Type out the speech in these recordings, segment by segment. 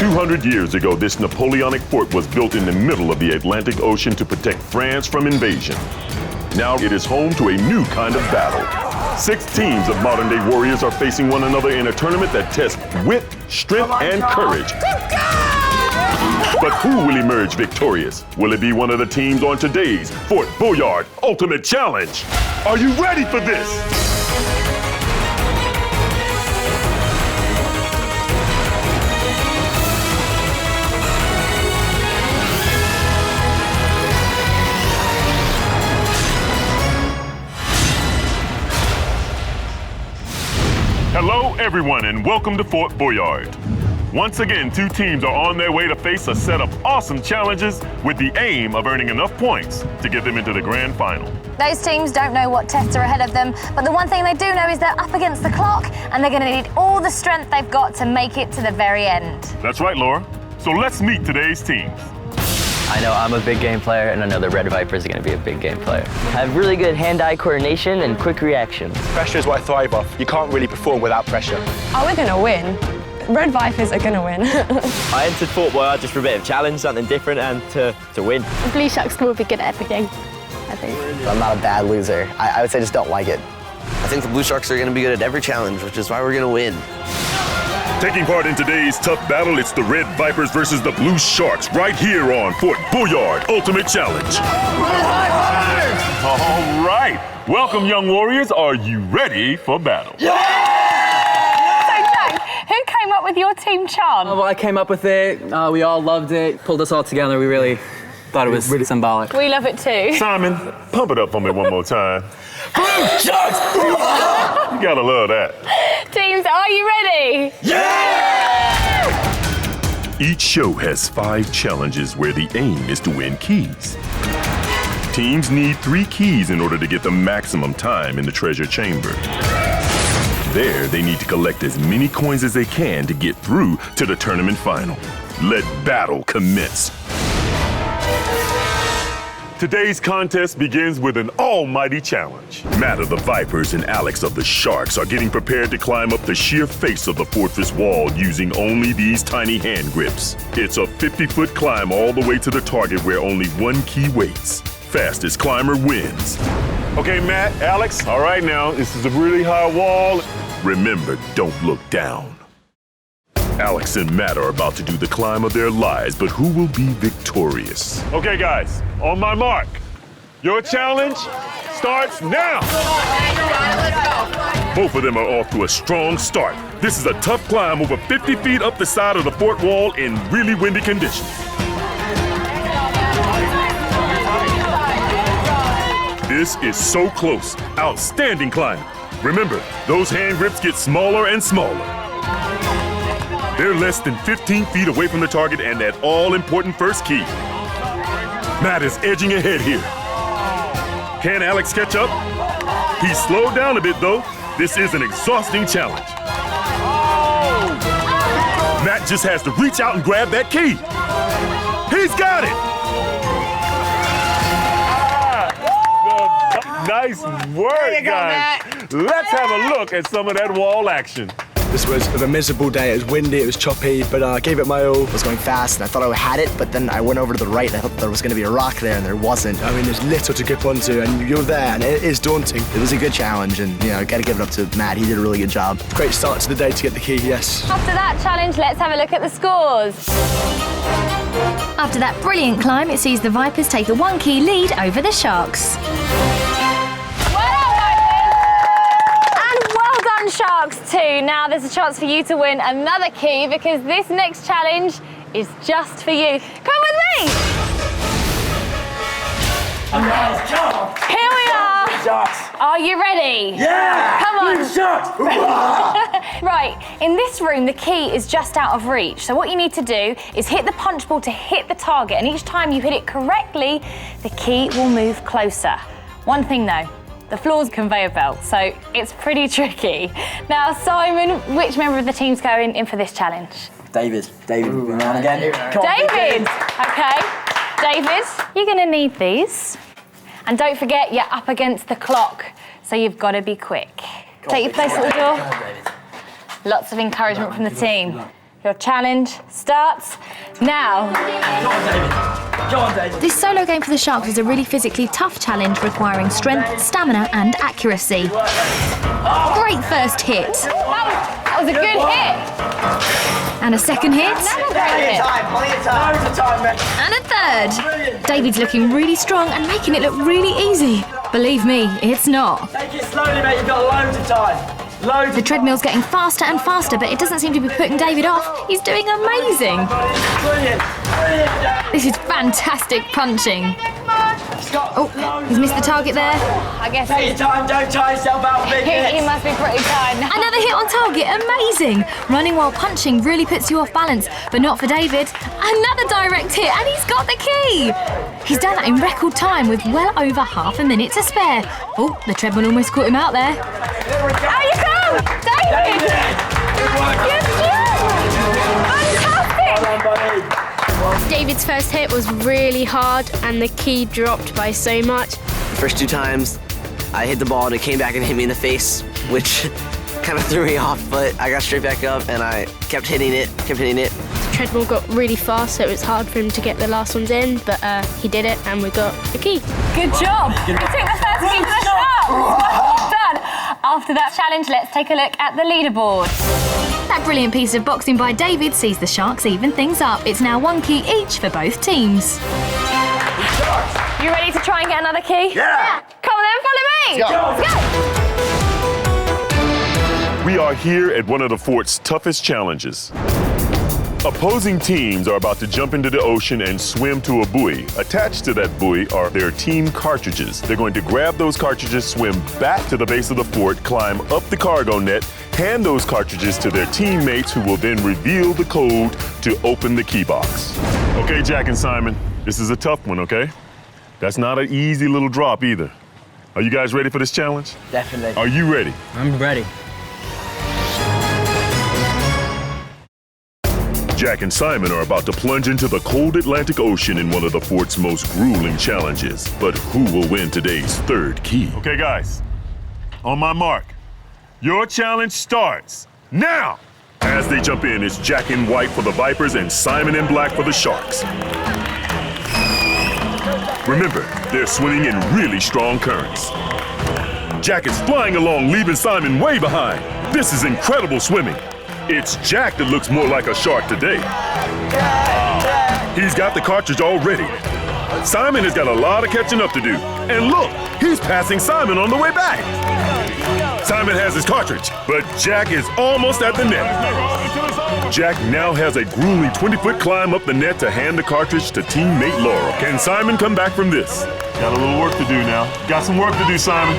200 years ago, this Napoleonic fort was built in the middle of the Atlantic Ocean to protect France from invasion. Now it is home to a new kind of battle. 6 teams of modern-day warriors are facing one another in a tournament that tests wit, strength, and courage. But who will emerge victorious? Will it be one of the teams on today's Fort Boyard Ultimate Challenge? Are you ready for this? Hello, everyone, and welcome to Fort Boyard. Once again, 2 teams are on their way to face a set of awesome challenges with the aim of earning enough points to get them into the grand final. Those teams don't know what tests are ahead of them, but the one thing they do know is they're up against the clock and they're going to need all the strength they've got to make it to the very end. That's right, Laura. So let's meet today's teams. I know I'm a big game player, and I know the Red Vipers are going to be a big game player. I have really good hand-eye coordination and quick reaction. Pressure is what I thrive off. You can't really perform without pressure. Oh, we're going to win. Red Vipers are going to win. I entered Fort Boyard just for a bit of challenge, something different, and to win. The Blue Sharks will be good at everything, I think. I'm not a bad loser. I would say just don't like it. I think the Blue Sharks are going to be good at every challenge, which is why we're going to win. Taking part in today's tough battle, it's the Red Vipers versus the Blue Sharks right here on Fort Boyard Ultimate Challenge. All right. Welcome, young warriors. Are you ready for battle? So, Jack, who came up with your team chant? Well, I came up with it. We all loved it. Pulled us all together. We really thought it was really symbolic. We love it too. Simon, pump it up for me one more time. Blue Sharks! You gotta love that. Teams, are you ready? Yeah! Each show has 5 challenges where the aim is to win keys. Teams need 3 keys in order to get the maximum time in the treasure chamber. There, they need to collect as many coins as they can to get through to the tournament final. Let battle commence. Today's contest begins with an almighty challenge. Matt of the Vipers and Alex of the Sharks are getting prepared to climb up the sheer face of the fortress wall using only these tiny hand grips. It's a 50-foot climb all the way to the target where only 1 key waits. Fastest climber wins. Okay, Matt, Alex, all right now, this is a really high wall. Remember, don't look down. Alex and Matt are about to do the climb of their lives, but who will be victorious? Okay, guys, on my mark. Your challenge starts now. Both of them are off to a strong start. This is a tough climb over 50 feet up the side of the fort wall in really windy conditions. This is so close. Outstanding climbing. Remember, those hand grips get smaller and smaller. They're less than 15 feet away from the target and that all-important first key. Matt is edging ahead here. Can Alex catch up? He's slowed down a bit, though. This is an exhausting challenge. Matt just has to reach out and grab that key. He's got it! Nice work, guys. Let's have a look at some of that wall action. This was a miserable day. It was windy, it was choppy, but I gave it my all. I was going fast and I thought I had it, but then I went over to the right and I thought there was going to be a rock there and there wasn't. I mean, there's little to grip onto and you're there and it is daunting. It was a good challenge and, you know, got to give it up to Matt. He did a really good job. Great start to the day to get the key, yes. After that challenge, let's have a look at the scores. After that brilliant climb, it sees the Vipers take a 1-key lead over the Sharks. Sharks too. Now there's a chance for you to win another key because this next challenge is just for you. Come with me! Here we are. Are you ready? Yeah! Come on. Right, in this room the key is just out of reach. So what you need to do is hit the punch ball to hit the target, and each time you hit it correctly, the key will move closer. One thing though, the floor's conveyor belt, so it's pretty tricky. Now, Simon, which member of the team's going in for this challenge? David. David, around again. David! Okay. David, you're gonna need these. And don't forget, you're up against the clock, so you've got to be quick. Take your place at the door. Lots of encouragement from the team. Your challenge starts now. This solo game for the Sharks is a really physically tough challenge requiring strength, stamina and accuracy. Great first hit. That was a good hit. And a second hit. Another great hit. And a third. David's looking really strong and making it look really easy. Believe me, it's not. Take it slowly, mate. You've got loads of time. The treadmill's getting faster and faster, but it doesn't seem to be putting David off. He's doing amazing. Brilliant. This is fantastic punching. Oh, he's missed the target there. I guess Take your time, don't tire yourself out, big hits. he must be pretty tired now. Another hit on target, amazing. Running while punching really puts you off balance, but not for David. Another direct hit, and he's got the key. He's done that in record time with well over half a minute to spare. Oh, the treadmill almost caught him out there. How you go? David! Good job! Fantastic! David's first hit was really hard and the key dropped by so much. First 2 times, I hit the ball and it came back and hit me in the face, which kind of threw me off, but I got straight back up and I kept hitting it. The Treadmill got really fast, so it was hard for him to get the last ones in, but he did it and we got the key. Good job! You took the first key to the Sharks! Well done! After that challenge, let's take a look at the leaderboard. That brilliant piece of boxing by David sees the Sharks even things up. It's now 1 key each for both teams. You ready to try and get another key? Yeah! Come on then, follow me! Let's go! We are here at one of the fort's toughest challenges. Opposing teams are about to jump into the ocean and swim to a buoy. Attached to that buoy are their team cartridges. They're going to grab those cartridges, swim back to the base of the fort, climb up the cargo net, hand those cartridges to their teammates who will then reveal the code to open the key box. Okay, Jack and Simon, this is a tough one, okay? That's not an easy little drop either. Are you guys ready for this challenge? Definitely. Are you ready? I'm ready. Jack and Simon are about to plunge into the cold Atlantic Ocean in one of the fort's most grueling challenges. But who will win today's third key? Okay, guys, on my mark, your challenge starts now! As they jump in, it's Jack in white for the Vipers and Simon in black for the Sharks. Remember, they're swimming in really strong currents. Jack is flying along, leaving Simon way behind. This is incredible swimming. It's Jack that looks more like a shark today. He's got the cartridge already. Simon has got a lot of catching up to do. And look, he's passing Simon on the way back. Simon has his cartridge, but Jack is almost at the net. Jack now has a grueling 20-foot climb up the net to hand the cartridge to teammate Laura. Can Simon come back from this? Got a little work to do now. Got some work to do, Simon.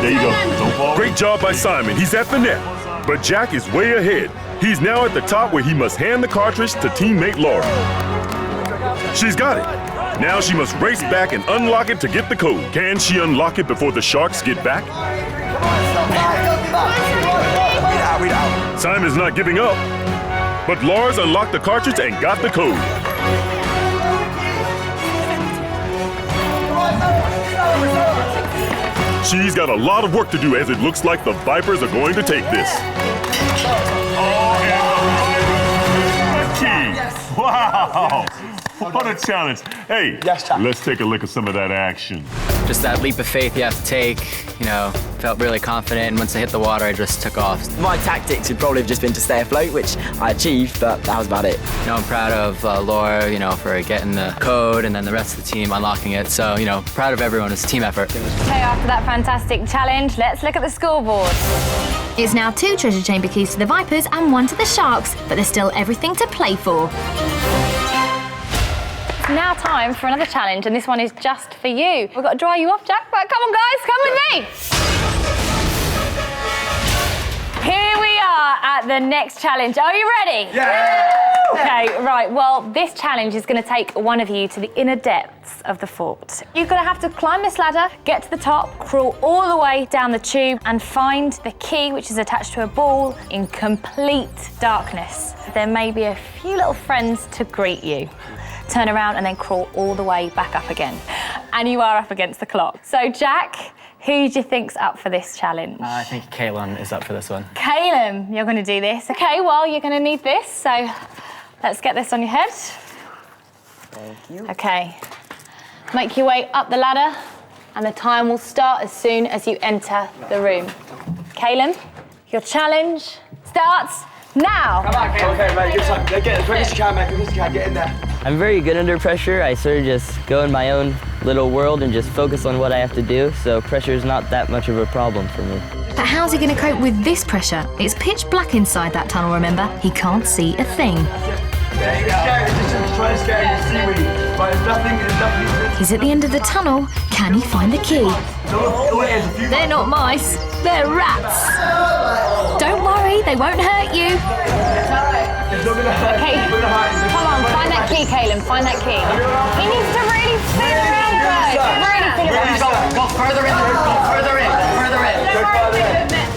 There you go. Don't fall. Great job by Simon. He's at the net. But Jack is way ahead. He's now at the top where he must hand the cartridge to teammate Laura. She's got it. Now she must race back and unlock it to get the code. Can she unlock it before the Sharks get back? Simon's not giving up. But Laura's unlocked the cartridge and got the code. She's got a lot of work to do as it looks like the Vipers are going to take this. Wow! What a challenge. Hey, let's take a look at some of that action. Just that leap of faith you have to take, you know, felt really confident, and once I hit the water, I just took off. My tactics would probably have just been to stay afloat, which I achieved, but that was about it. You know, I'm proud of Laura, you know, for getting the code, and then the rest of the team unlocking it. So, you know, proud of everyone. It's a team effort. Okay, after that fantastic challenge, let's look at the scoreboard. It's now 2 treasure chamber keys to the Vipers and 1 to the Sharks, but there's still everything to play for. It's now time for another challenge, and this one is just for you. We've got to dry you off, Jack, but come on, guys, come with me. Here we are at the next challenge. Are you ready? Yeah! Okay, right, well, this challenge is going to take one of you to the inner depths of the fort. You're going to have to climb this ladder, get to the top, crawl all the way down the tube, and find the key, which is attached to a ball, in complete darkness. There may be a few little friends to greet you. Turn around and then crawl all the way back up again. And you are up against the clock. So, Jack, Who do you think's up for this challenge? I think Kaylin is up for this one. Kaylin, you're going to do this. Okay, well, you're going to need this, so let's get this on your head. Thank you. Okay. Make your way up the ladder, and the time will start as soon as you enter the room. Kaylin, your challenge starts now. Come on, Kaylin. Okay, mate, good time. Get as quick as you can, mate. Quick as you can. Get in there. I'm very good under pressure. I sort of just go in my own little world and just focus on what I have to do, so pressure is not that much of a problem for me. But how's he going to cope with this pressure? It's pitch black inside that tunnel, remember? He can't see a thing. He's at the end of the tunnel. Can he find the key? They're not mice, they're rats. Don't worry, they won't hurt you. Okay, come on, find that key, Kaylin, find that key. He needs to really feel around, guys. Really feel around. Go further in the room, go further in, further in.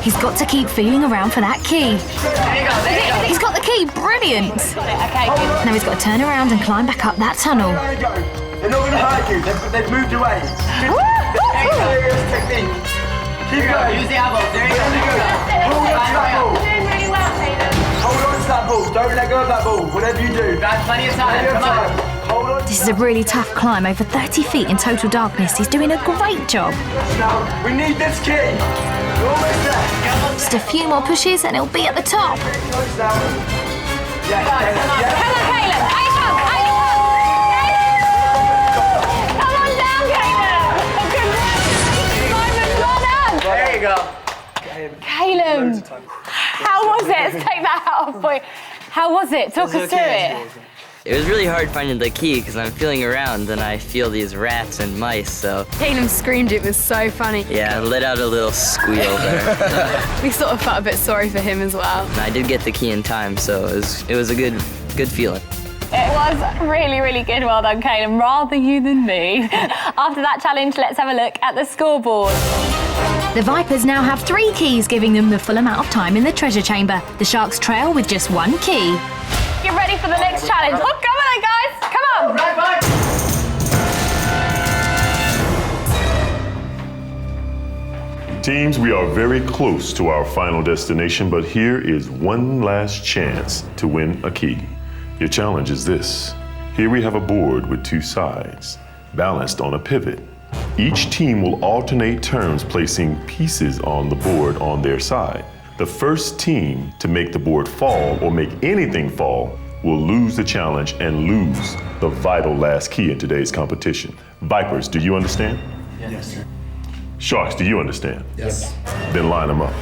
He's got to keep feeling around for that key. There you go, there you go. He's got the key, brilliant. Okay. Now he's got to turn around and climb back up that tunnel. There you go. They're not going to hurt you, they've moved away. Serious technique. Keep going. Use the elbow, there you go. Hold on to that ball. Doing really well, Kaylin. Hold on to that ball, don't let go of that ball, whatever you do. That's plenty of time, come on. Hold on. This is a really tough climb, over 30 feet in total darkness. He's doing a great job. Now, we need this key. You're almost there. Just a few more pushes and he'll be at the top. Close down. Yeah, Come on, Kaylin. Come on down, Kaylin. Good work. There you go. Kaylin, how was it? Let's take that out, boy. How was it? Talk us through it. It was really hard finding the key because I'm feeling around and I feel these rats and mice, so... Kaylin screamed, it was so funny. Yeah, I let out a little squeal there. We sort of felt a bit sorry for him as well. And I did get the key in time, so it was a good feeling. It was really, really good. Well done, Kaylin. Rather you than me. After that challenge, let's have a look at the scoreboard. The Vipers now have 3 keys, giving them the full amount of time in the treasure chamber. The Sharks trail with just 1 key. Get ready for the next challenge. Oh, come on, guys. Come on. Right. Teams, we are very close to our final destination, but here is one last chance to win a key. Your challenge is this. Here we have a board with 2 sides, balanced on a pivot. Each team will alternate turns placing pieces on the board on their side. The first team to make the board fall or make anything fall will lose the challenge and lose the vital last key in today's competition. Vipers, do you understand? Yes, sir. Sharks, do you understand? Yes. Then line them up.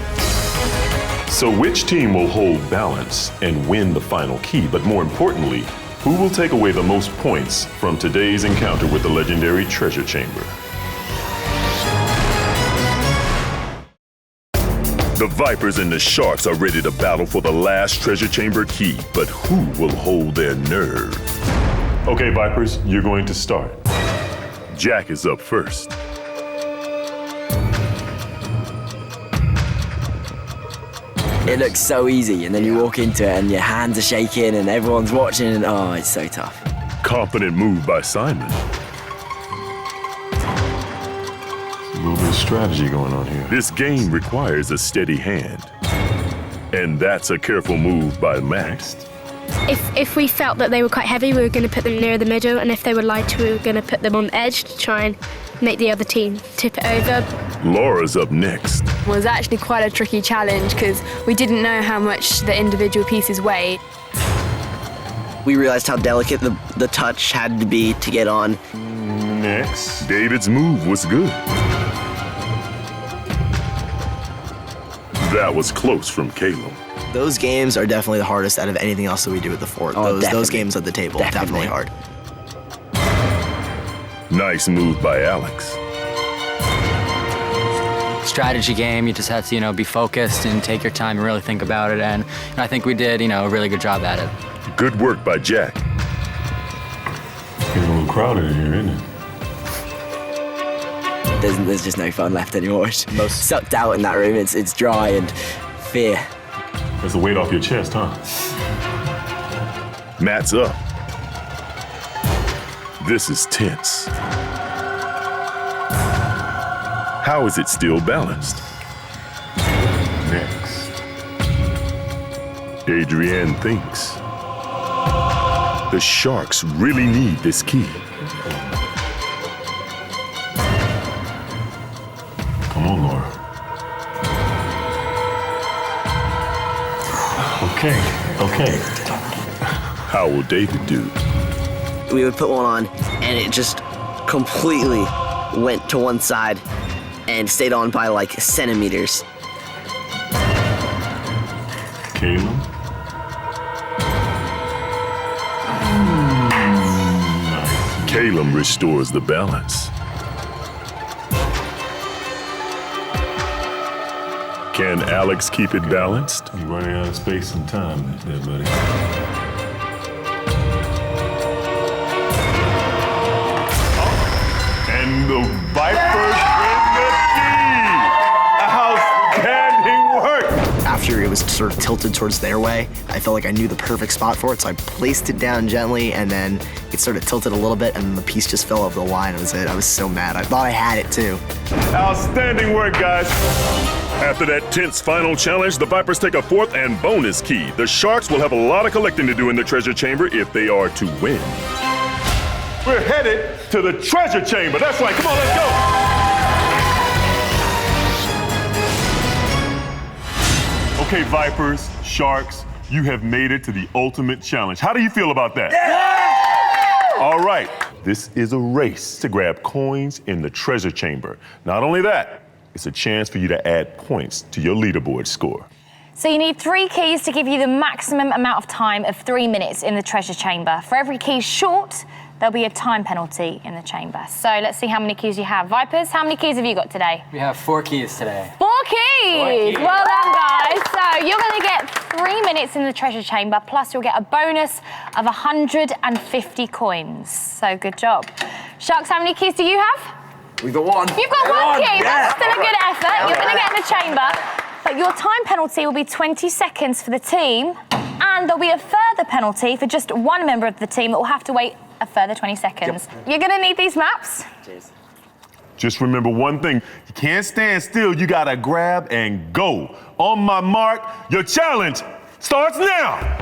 So which team will hold balance and win the final key? But more importantly, who will take away the most points from today's encounter with the legendary treasure chamber? The Vipers and the Sharks are ready to battle for the last treasure chamber key, but who will hold their nerve? Okay, Vipers, you're going to start. Jack is up first. It looks so easy, and then you walk into it and your hands are shaking and everyone's watching, and oh, it's so tough. Confident move by Simon. A little bit of strategy going on here. This game requires a steady hand. And that's a careful move by Max. If we felt that they were quite heavy, we were going to put them near the middle, and if they were lighter, we were going to put them on the edge to try and make the other team tip it over. Laura's up next. It was actually quite a tricky challenge because we didn't know how much the individual pieces weighed. We realized how delicate the touch had to be to get on. Next. David's move was good. That was close from Caleb. Those games are definitely the hardest out of anything else that we do at the fort. Oh, those games at the table, definitely hard. Nice move by Alex. Strategy game, you just have to, be focused and take your time and really think about it, and I think we did, a really good job at it. Good work by Jack. Getting a little crowded in here, isn't it? There's just no fun left anymore. It's most sucked out in that room. It's dry and fear. That's the weight off your chest, huh? Matt's up. This is tense. how is it still balanced? Next. Adrienne thinks. The sharks really need this key. Come on, Laura. Okay. How will David do? We would put one on, and it just completely went to one side and stayed on by like centimeters. Caleb? Caleb restores the balance. Can Alex keep it balanced? You're running out of space and time there, buddy. And the Vipers win the key! Outstanding work! After it was sort of tilted towards their way, I felt like I knew the perfect spot for it, so I placed it down gently, and then it sort of tilted a little bit, and the piece just fell over the line. That was it. I was so mad. I thought I had it, too. Outstanding work, guys. After that tense final challenge, the Vipers take a fourth and bonus key. The Sharks will have a lot of collecting to do in the treasure chamber if they are to win. We're headed to the treasure chamber. That's right. Come on, let's go. Okay, Vipers, Sharks, you have made it to the ultimate challenge. How do you feel about that? Yeah! All right. This is a race to grab coins in the treasure chamber. Not only that, it's a chance for you to add points to your leaderboard score. So you need 3 keys to give you the maximum amount of time of 3 minutes in the treasure chamber. For every key short, there'll be a time penalty in the chamber. So let's see how many keys you have. Vipers, how many keys have you got today? We have 4 keys today. 4 keys! Well done, guys. So you're going to get 3 minutes in the treasure chamber, plus you'll get a bonus of 150 coins. So good job. Sharks, how many keys do you have? We got 1. You've got 1 key. That's still a good effort. You're going to get in the chamber. But your time penalty will be 20 seconds for the team, and there'll be a further penalty for just one member of the team that will have to wait a further 20 seconds. Yep. You're going to need these maps. Cheers. Just remember one thing. You can't stand still. You got to grab and go. On my mark, your challenge starts now.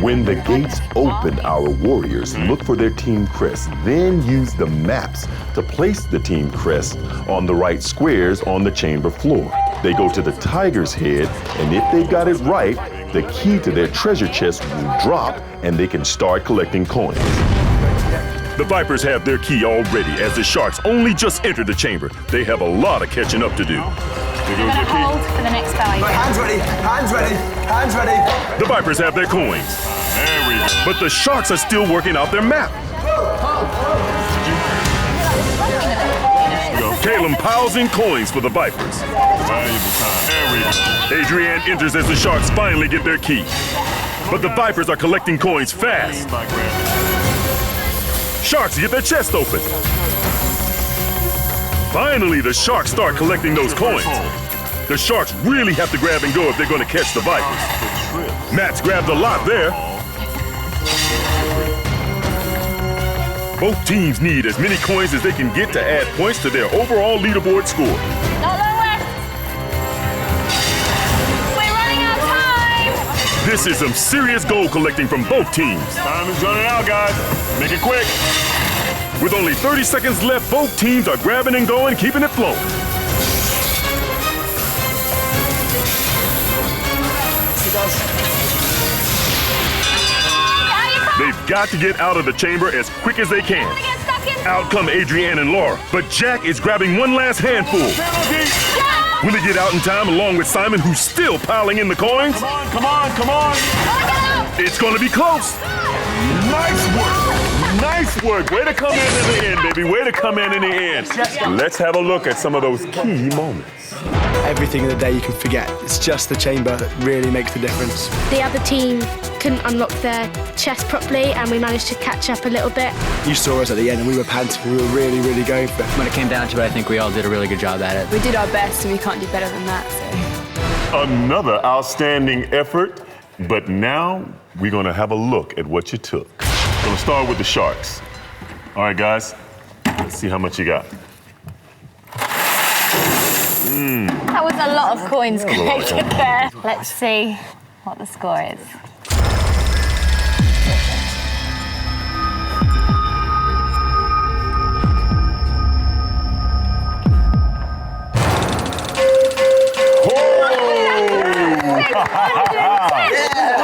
When the gates open, our warriors look for their team crest, then use the maps to place the team crest on the right squares on the chamber floor. They go to the tiger's head, and if they got it right, the key to their treasure chest will drop, and they can start collecting coins. The Vipers have their key already, as the Sharks only just entered the chamber. They have a lot of catching up to do. You're going to hold for the next bell. Hands ready, hands ready, hands ready. The Vipers have their coins. There we go. But the Sharks are still working out their map. Caleb piles in coins for the Vipers. There we go. Adrienne enters as the Sharks finally get their key. But the Vipers are collecting coins fast. Sharks get their chest open. Finally, the Sharks start collecting those coins. The Sharks really have to grab and go if they're going to catch the Vipers. Matt's grabbed a lot there. Both teams need as many coins as they can get to add points to their overall leaderboard score. Not long left. We're running out of time. This is some serious goal collecting from both teams. Time is running out, guys. Make it quick. With only 30 seconds left, both teams are grabbing and going, keeping it flowing. They've got to get out of the chamber as quick as they can. Out come Adrienne and Laura, but Jack is grabbing one last handful. Will he get out in time along with Simon, who's still piling in the coins? Come on, come on. It's going to be close. Nice work. Nice work. Way to come in the end, baby. Way to come in the end. Let's have a look at some of those key moments. Everything in the day you can forget. It's just the chamber that really makes the difference. The other team couldn't unlock their chest properly, and we managed to catch up a little bit. You saw us at the end, and we were panting. We were really, really going for it. When it came down to it, I think we all did a really good job at it. We did our best, and we can't do better than that, so. Another outstanding effort, but now we're going to have a look at what you took. We're going to start with the Sharks. All right, guys, let's see how much you got. That was a lot of coins collected there. Let's see what the score is.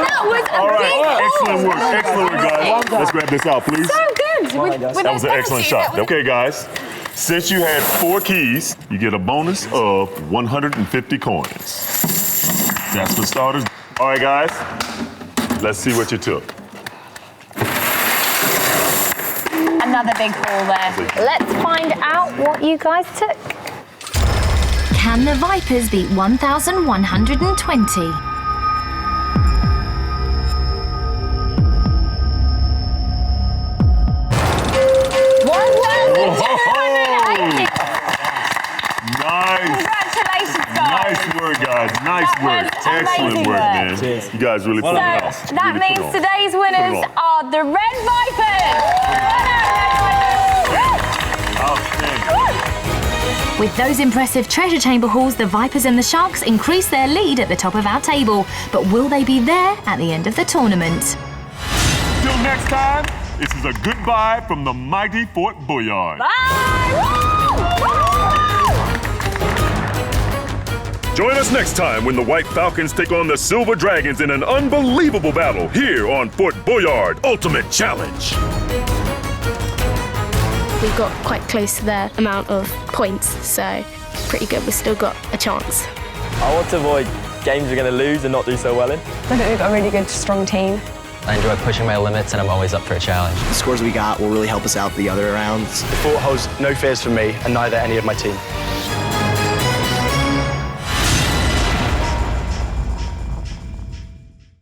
That was a All right, big excellent work, guys. Let's grab this out, please. So good. That was an excellent shot. Okay, guys, since you had 4 keys, you get a bonus of 150 coins. That's for starters. All right, guys, let's see what you took. Another big haul there. Let's find out what you guys took. Can the Vipers beat 1,120? Congratulations, guys. Nice work, guys. Nice work. Excellent work, man. You guys really put it on. So that means today's winners are the Red Vipers. Outstanding. With those impressive treasure chamber hauls, the Vipers and the Sharks increase their lead at the top of our table. But will they be there at the end of the tournament? Till next time, this is a goodbye from the mighty Fort Boyard. Bye! Join us next time when the White Falcons take on the Silver Dragons in an unbelievable battle here on Fort Boyard Ultimate Challenge. We got quite close to their amount of points, so pretty good. We've still got a chance. I want to avoid games we're going to lose and not do so well in. I think we've got a really good, strong team. I enjoy pushing my limits, and I'm always up for a challenge. The scores we got will really help us out the other rounds. The fort holds no fears for me, and neither any of my team.